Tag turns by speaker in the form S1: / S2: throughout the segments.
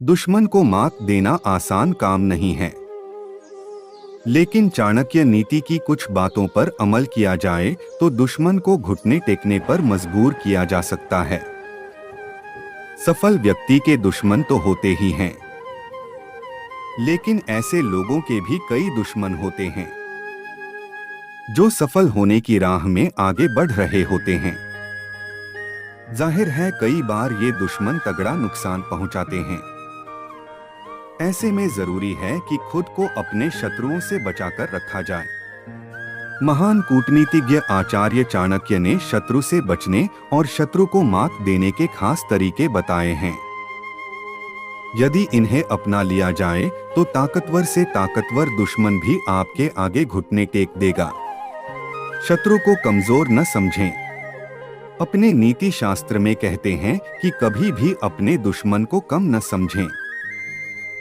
S1: दुश्मन को मात देना आसान काम नहीं है, लेकिन चाणक्य नीति की कुछ बातों पर अमल किया जाए तो दुश्मन को घुटने टेकने पर मजबूर किया जा सकता है। सफल व्यक्ति के दुश्मन तो होते ही हैं, लेकिन ऐसे लोगों के भी कई दुश्मन होते हैं जो सफल होने की राह में आगे बढ़ रहे होते हैं। जाहिर है कई बार ये दुश्मन तगड़ा नुकसान पहुंचाते हैं। ऐसे में जरूरी है कि खुद को अपने शत्रुओं से बचाकर रखा जाए। महान कूटनीतिज्ञ आचार्य चाणक्य ने शत्रु से बचने और शत्रु को मात देने के खास तरीके बताए हैं। यदि इन्हें अपना लिया जाए तो ताकतवर से ताकतवर दुश्मन भी आपके आगे घुटने टेक देगा। शत्रु को कमजोर न समझें। अपने नीति शास्त्र में कहते हैं कि कभी भी अपने दुश्मन को कम न समझें।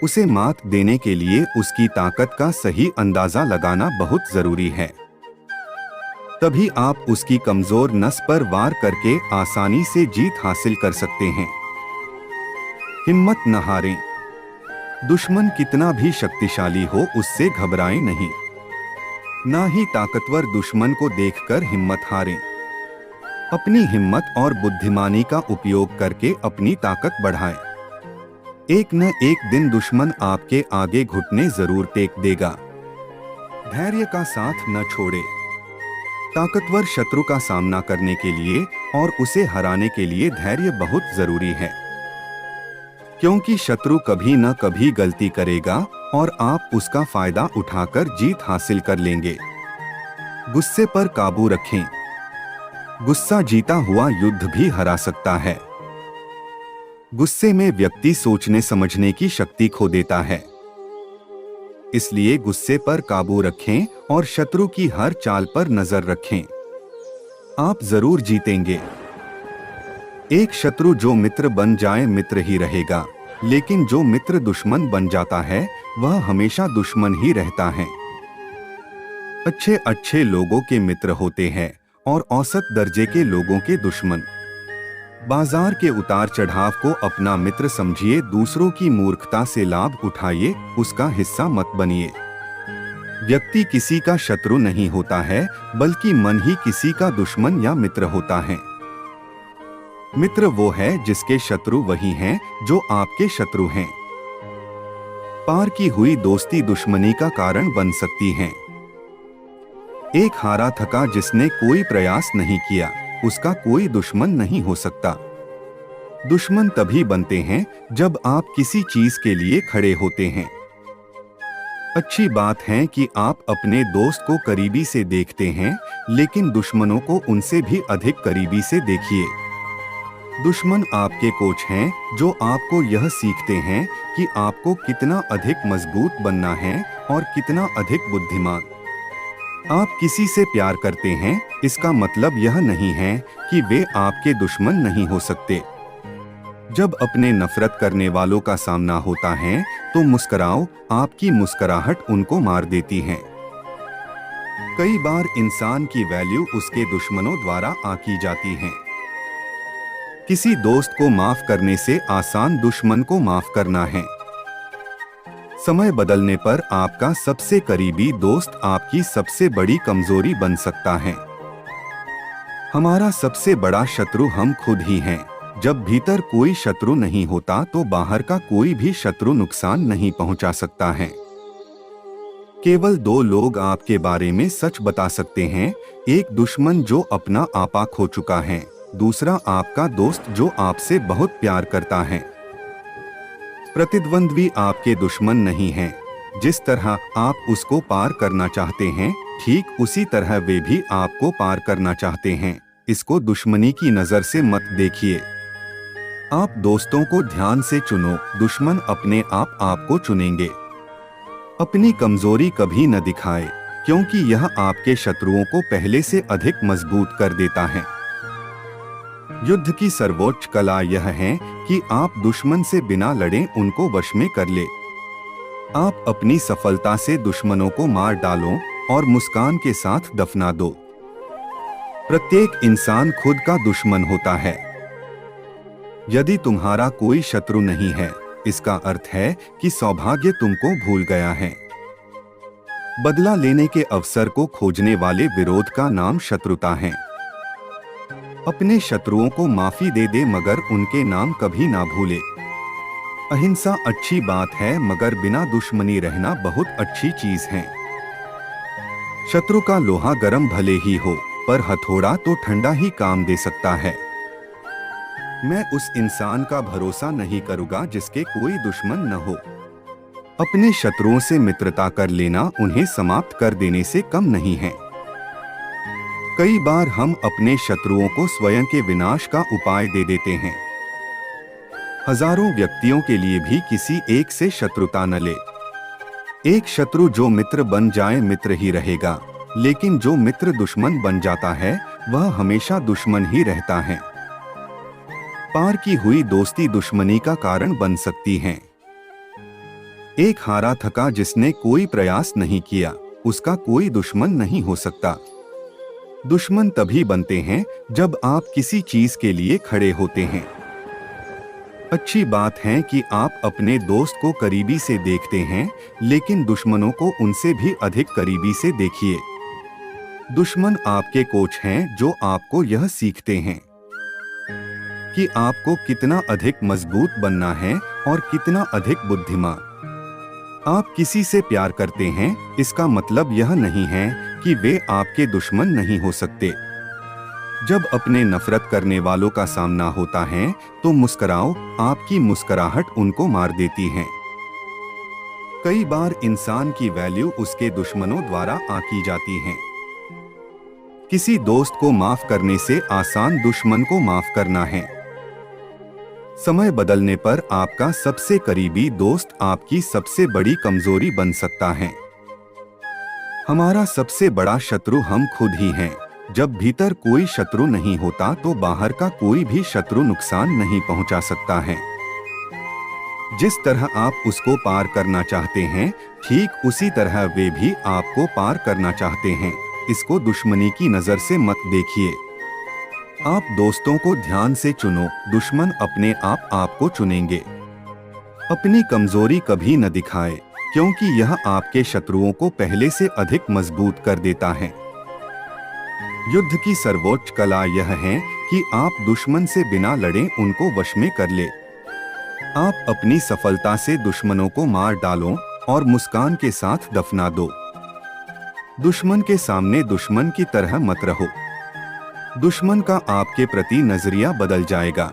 S1: उसे मात देने के लिए उसकी ताकत का सही अंदाजा लगाना बहुत जरूरी है। तभी आप उसकी कमजोर नस पर वार करके आसानी से जीत हासिल कर सकते हैं। हिम्मत न हारें। दुश्मन कितना भी शक्तिशाली हो उससे घबराएं नहीं। ना ही ताकतवर दुश्मन को देखकर हिम्मत हारें। अपनी हिम्मत और बुद्धिमानी का उपयोग करके अपनी ताकत बढ़ाएं। एक न एक दिन दुश्मन आपके आगे घुटने जरूर टेक देगा। धैर्य का साथ न छोड़े। ताकतवर शत्रु का सामना करने के लिए और उसे हराने के लिए धैर्य बहुत जरूरी है, क्योंकि शत्रु कभी न कभी गलती करेगा और आप उसका फायदा उठाकर जीत हासिल कर लेंगे। गुस्से पर काबू रखें। गुस्सा जीता हुआ युद्ध भी हरा सकता है। गुस्से में व्यक्ति सोचने समझने की शक्ति खो देता है। इसलिए गुस्से पर काबू रखें और शत्रु की हर चाल पर नजर रखें। आप जरूर जीतेंगे। एक शत्रु जो मित्र बन जाए मित्र ही रहेगा, लेकिन जो मित्र दुश्मन बन जाता है वह हमेशा दुश्मन ही रहता है। अच्छे अच्छे लोगों के मित्र होते हैं और औसत दर्जे के लोगों के दुश्मन। बाजार के उतार चढ़ाव को अपना मित्र समझिए, दूसरों की मूर्खता से लाभ उठाइए, उसका हिस्सा मत बनिए। व्यक्ति किसी का शत्रु नहीं होता है, बल्कि मन ही किसी का दुश्मन या मित्र होता है। मित्र वो है जिसके शत्रु वही हैं जो आपके शत्रु हैं। पार की हुई दोस्ती दुश्मनी का कारण बन सकती है। एक हारा थका जिसने कोई प्रयास नहीं किया उसका कोई दुश्मन नहीं हो सकता। दुश्मन तभी बनते हैं जब आप किसी चीज के लिए खड़े होते हैं। अच्छी बात है कि आप अपने दोस्त को करीबी से देखते हैं, लेकिन दुश्मनों को उनसे भी अधिक करीबी से देखिए। दुश्मन आपके कोच हैं जो आपको यह सीखते हैं कि आपको कितना अधिक मजबूत बनना है और कितना अधिक बुद्धिमान। आप किसी से प्यार करते हैं, इसका मतलब यह नहीं है कि वे आपके दुश्मन नहीं हो सकते। जब अपने नफरत करने वालों का सामना होता है तो मुस्कुराओ, आपकी मुस्कुराहट उनको मार देती है। कई बार इंसान की वैल्यू उसके दुश्मनों द्वारा आंकी जाती है। किसी दोस्त को माफ करने से आसान दुश्मन को माफ करना है। समय बदलने पर आपका सबसे करीबी दोस्त आपकी सबसे बड़ी कमजोरी बन सकता है। हमारा सबसे बड़ा शत्रु हम खुद ही हैं। जब भीतर कोई शत्रु नहीं होता तो बाहर का कोई भी शत्रु नुकसान नहीं पहुंचा सकता है। केवल दो लोग आपके बारे में सच बता सकते हैं, एक दुश्मन जो अपना आपा खो चुका है, दूसरा आपका दोस्त जो आपसे बहुत प्यार करता है। प्रतिद्वंद्वी आपके दुश्मन नहीं हैं। जिस तरह आप उसको पार करना चाहते हैं, ठीक उसी तरह वे भी आपको पार करना चाहते हैं। इसको दुश्मनी की नजर से मत देखिए। आप दोस्तों को ध्यान से चुनो, दुश्मन अपने आप आपको चुनेंगे। अपनी कमजोरी कभी न दिखाए, क्योंकि यह आपके शत्रुओं को पहले से अधिक मजबूत कर देता है। युद्ध की सर्वोच्च कला यह है कि आप दुश्मन से बिना लड़े उनको वश में कर ले। आप अपनी सफलता से दुश्मनों को मार डालो और मुस्कान के साथ दफना दो। प्रत्येक इंसान खुद का दुश्मन होता है। यदि तुम्हारा कोई शत्रु नहीं है इसका अर्थ है कि सौभाग्य तुमको भूल गया है। बदला लेने के अवसर को खोजने वाले विरोध का नाम शत्रुता है। अपने शत्रुओं को माफी दे दे मगर उनके नाम कभी ना भूले। अहिंसा अच्छी बात है मगर बिना दुश्मनी रहना बहुत अच्छी चीज है। शत्रु का लोहा गर्म भले ही हो पर हथौड़ा तो ठंडा ही काम दे सकता है। मैं उस इंसान का भरोसा नहीं करूंगा जिसके कोई दुश्मन न हो। अपने शत्रुओं से मित्रता कर लेना उन्हें समाप्त कर देने से कम नहीं है। कई बार हम अपने शत्रुओं को स्वयं के विनाश का उपाय दे देते हैं। हजारों व्यक्तियों के लिए भी किसी एक से शत्रुता न ले। एक शत्रु जो मित्र बन जाए मित्र ही रहेगा, लेकिन जो मित्र दुश्मन बन जाता है वह हमेशा दुश्मन ही रहता है। पार की हुई दोस्ती दुश्मनी का कारण बन सकती है। एक हारा थका जिसने कोई प्रयास नहीं किया उसका कोई दुश्मन नहीं हो सकता। दुश्मन तभी बनते हैं जब आप किसी चीज के लिए खड़े होते हैं। अच्छी बात है कि आप अपने दोस्त को करीबी से देखते हैं, लेकिन दुश्मनों को उनसे भी अधिक करीबी से देखिए। दुश्मन आपके कोच हैं जो आपको यह सीखते हैं कि आपको कितना अधिक मजबूत बनना है और कितना अधिक बुद्धिमान। आप किसी से प्यार करते हैं इसका मतलब यह नहीं है कि वे आपके दुश्मन नहीं हो सकते। जब अपने नफरत करने वालों का सामना होता है तो मुस्कुराओ, आपकी मुस्कुराहट उनको मार देती है। कई बार इंसान की वैल्यू उसके दुश्मनों द्वारा आंकी जाती है। किसी दोस्त को माफ करने से आसान दुश्मन को माफ करना है। समय बदलने पर आपका सबसे करीबी दोस्त आपकी सबसे बड़ी कमजोरी बन सकता है। हमारा सबसे बड़ा शत्रु हम खुद ही हैं। जब भीतर कोई शत्रु नहीं होता तो बाहर का कोई भी शत्रु नुकसान नहीं पहुंचा सकता है। जिस तरह आप उसको पार करना चाहते हैं, ठीक उसी तरह वे भी आपको पार करना चाहते हैं। इसको दुश्मनी की नजर से मत देखिए। आप दोस्तों को ध्यान से चुनो, दुश्मन अपने आप आपको चुनेंगे। अपनी कमजोरी कभी न दिखाए, क्योंकि यह आपके शत्रुओं को पहले से अधिक मजबूत कर देता है। युद्ध की सर्वोच्च कला यह है कि आप दुश्मन से बिना लड़े उनको वश में कर ले। आप अपनी सफलता से दुश्मनों को मार डालो और मुस्कान के साथ दफना दो। दुश्मन के सामने दुश्मन की तरह मत रहो। दुश्मन का आपके प्रति नजरिया बदल जाएगा।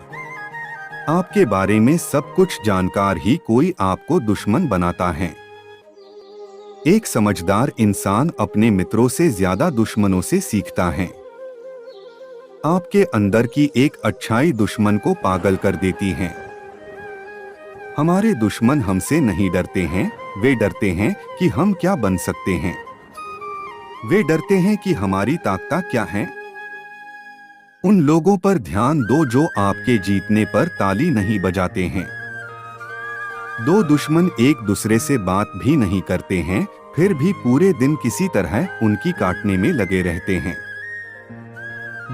S1: आपके बारे में सब कुछ जानकार ही कोई आपको दुश्मन बनाता है। एक समझदार इंसान अपने मित्रों से ज्यादा दुश्मनों से सीखता है। आपके अंदर की एक अच्छाई दुश्मन को पागल कर देती है। हमारे दुश्मन हमसे नहीं डरते हैं, वे डरते हैं कि हम क्या बन सकते हैं। वे डरते हैं कि हमारी ताकत क्या है। उन लोगों पर ध्यान दो जो आपके जीतने पर ताली नहीं बजाते हैं। दो दुश्मन एक दूसरे से बात भी नहीं करते हैं, फिर भी पूरे दिन किसी तरह उनकी काटने में लगे रहते हैं।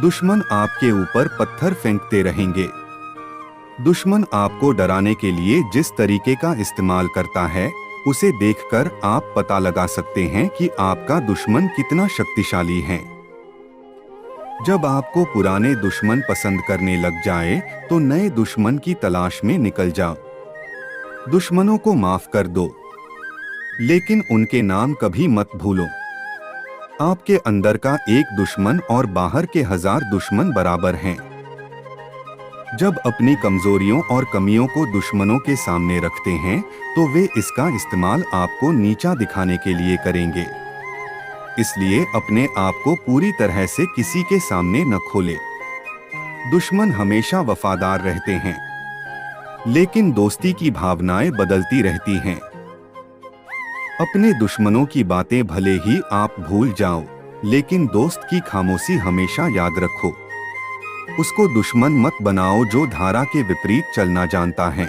S1: दुश्मन आपके ऊपर पत्थर फेंकते रहेंगे। दुश्मन आपको डराने के लिए जिस तरीके का इस्तेमाल करता है, उसे देखकर आप पता लगा सकते हैं कि आपका दुश्मन कितना शक्तिशाली है। जब आपको पुराने दुश्मन पसंद करने लग जाए तो नए दुश्मन की तलाश में निकल जाओ। दुश्मनों को माफ कर दो, लेकिन उनके नाम कभी मत भूलो। आपके अंदर का एक दुश्मन और बाहर के 1000 दुश्मन बराबर हैं। जब अपनी कमजोरियों और कमियों को दुश्मनों के सामने रखते हैं तो वे इसका इस्तेमाल आपको नीचा दिखाने के लिए करेंगे। इसलिए अपने आप को पूरी तरह से किसी के सामने न खोले। दुश्मन हमेशा वफादार रहते हैं, लेकिन दोस्ती की भावनाएं बदलती रहती हैं। अपने दुश्मनों की बातें भले ही आप भूल जाओ, लेकिन दोस्त की खामोशी हमेशा याद रखो। उसको दुश्मन मत बनाओ जो धारा के विपरीत चलना जानता है।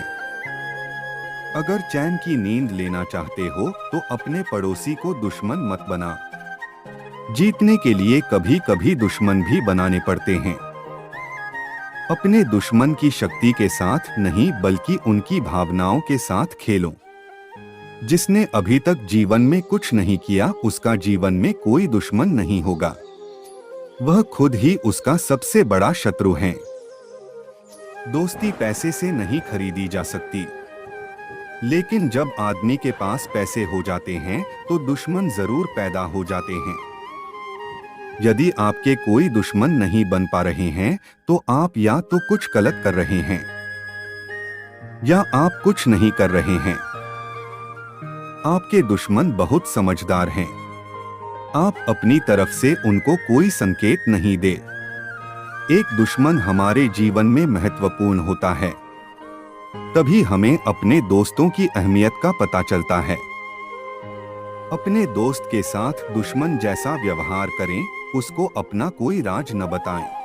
S1: अगर चैन की नींद लेना चाहते हो तो अपने पड़ोसी को दुश्मन मत बना। जीतने के लिए कभी कभी दुश्मन भी बनाने पड़ते हैं। अपने दुश्मन की शक्ति के साथ नहीं बल्कि उनकी भावनाओं के साथ खेलो। जिसने अभी तक जीवन में कुछ नहीं किया उसका जीवन में कोई दुश्मन नहीं होगा, वह खुद ही उसका सबसे बड़ा शत्रु है। दोस्ती पैसे से नहीं खरीदी जा सकती, लेकिन जब आदमी के पास पैसे हो जाते हैं तो दुश्मन जरूर पैदा हो जाते हैं। यदि आपके कोई दुश्मन नहीं बन पा रहे हैं तो आप या तो कुछ गलत कर रहे हैं या आप कुछ नहीं कर रहे हैं। आपके दुश्मन बहुत समझदार हैं। आप अपनी तरफ से उनको कोई संकेत नहीं दे। एक दुश्मन हमारे जीवन में महत्वपूर्ण होता है, तभी हमें अपने दोस्तों की अहमियत का पता चलता है। अपने दोस्त के साथ दुश्मन जैसा व्यवहार करें, उसको अपना कोई राज न बताएं।